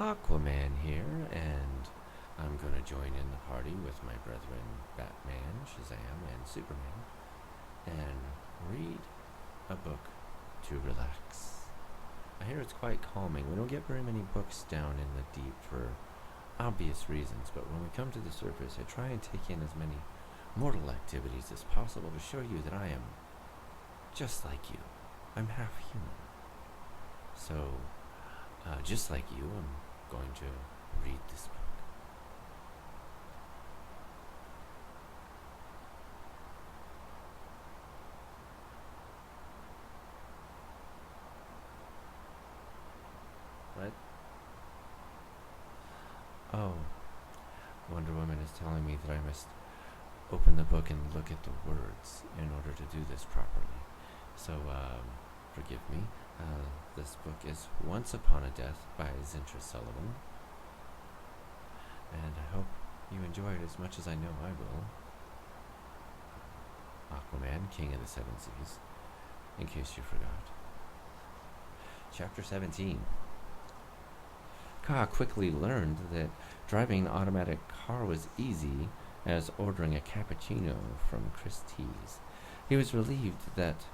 Aquaman here, and I'm going to join in the party with my brethren Batman, Shazam, and Superman, and read a book to relax. I hear it's quite calming. We don't get very many books down in the deep for obvious reasons, but when we come to the surface, I try and take in as many mortal activities as possible to show you that I am just like you. I'm half human. So, just like you, I'm going to read this book. What? Oh, Wonder Woman is telling me that I must open the book and look at the words in order to do this properly. So, forgive me. This book is Once Upon a Death by Dzintra Sullivan. And I hope you enjoy it as much as I know I will. Aquaman, King of the Seven Seas, in case you forgot. Chapter 17. Ka quickly learned that driving an automatic car was easy as ordering a cappuccino from Chris T's. He was relieved that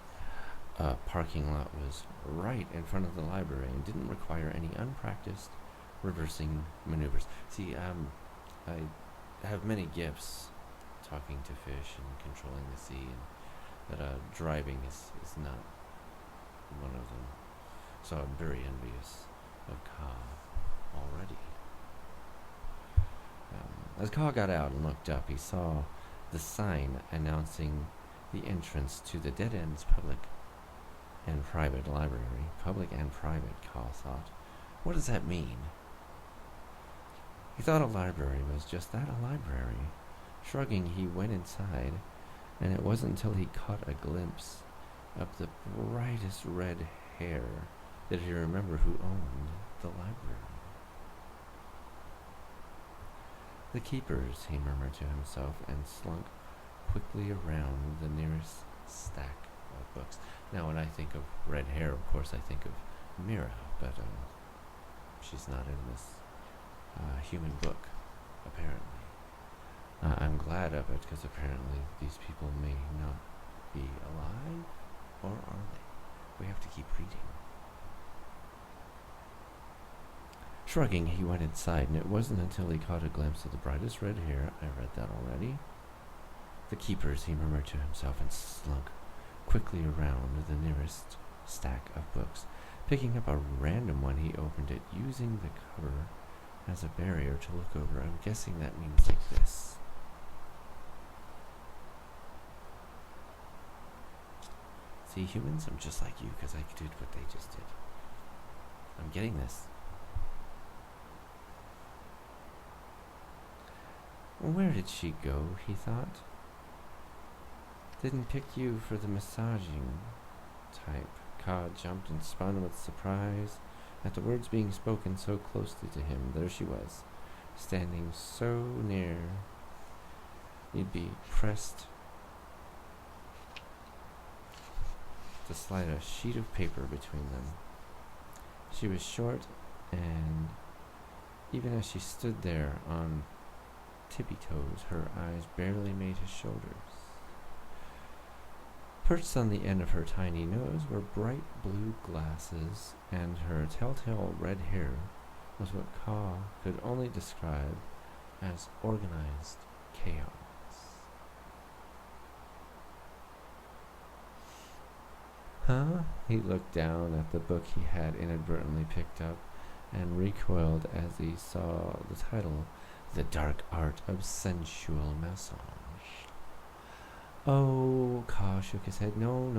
a parking lot was right in front of the library and didn't require any unpracticed reversing maneuvers. See, I have many gifts talking to fish and controlling the sea, and that driving is not one of them. So I'm very envious of Ka already. As Ka got out and looked up, he saw the sign announcing the entrance to the Dead Ends Public and Private Library. Public and private, Ka thought. What does that mean? He thought a library was just that, a library. Shrugging, he went inside, and it wasn't until he caught a glimpse of the brightest red hair that he remembered who owned the library. The keepers, he murmured to himself, and slunk quickly around the nearest stack of books. Now, when I think of red hair, of course, I think of Mira, but she's not in this human book, apparently. I'm glad of it, because apparently these people may not be alive, or are they? We have to keep reading. Shrugging, he went inside, and it wasn't until he caught a glimpse of the brightest red hair. I read that already. The keepers, he murmured to himself, and slunk quickly around the nearest stack of books. Picking up a random one, he opened it, using the cover as a barrier to look over. I'm guessing that means like this. See, humans, I'm just like you, because I did what they just did. I'm getting this. Where did she go, he thought. Didn't pick you for the massaging type. Ka jumped and spun with surprise at the words being spoken so closely to him. There she was, standing so near you'd be pressed to slide a sheet of paper between them. She was short, and even as she stood there on tippy toes, her eyes barely made his shoulders. Perched on the end of her tiny nose were bright blue glasses, and her telltale red hair was what Ka could only describe as organized chaos. Huh? He looked down at the book he had inadvertently picked up and recoiled as he saw the title, The Dark Art of Sensual Massage. Oh, Ka shook his head. No.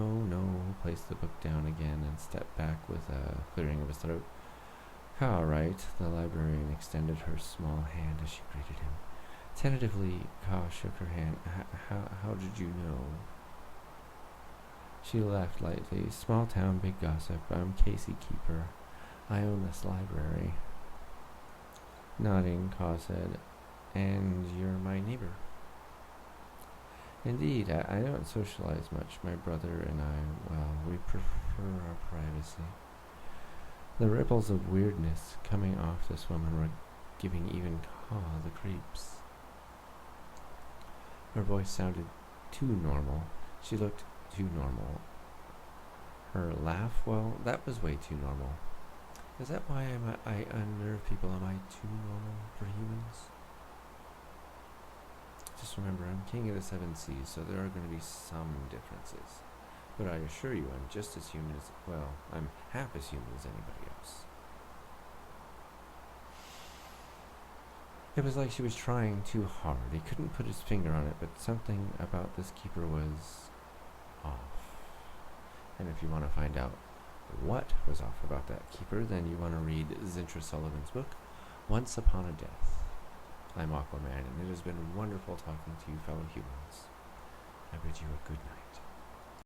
Placed the book down again and stepped back with a clearing of his throat. Ka, right? The librarian extended her small hand as she greeted him. Tentatively, Ka shook her hand. How did you know? She laughed lightly. Small town, big gossip. I'm Casey Keeper. I own this library. Nodding, Ka said, and you're my neighbor. Indeed, I don't socialize much. My brother and I, well, we prefer our privacy. The ripples of weirdness coming off this woman were giving even Ka the creeps. Her voice sounded too normal. She looked too normal. Her laugh, well, that was way too normal. Is that why I unnerve people? Am I too normal for humans? Just remember, I'm king of the seven seas, so there are going to be some differences. But I assure you, I'm just as human as, well, I'm half as human as anybody else. It was like she was trying too hard. He couldn't put his finger on it, but something about this keeper was off. And if you want to find out what was off about that keeper, then you want to read Dzintra Sullivan's book, Once Upon a Death. I'm Aquaman, and it has been wonderful talking to you fellow humans. I bid you a good night.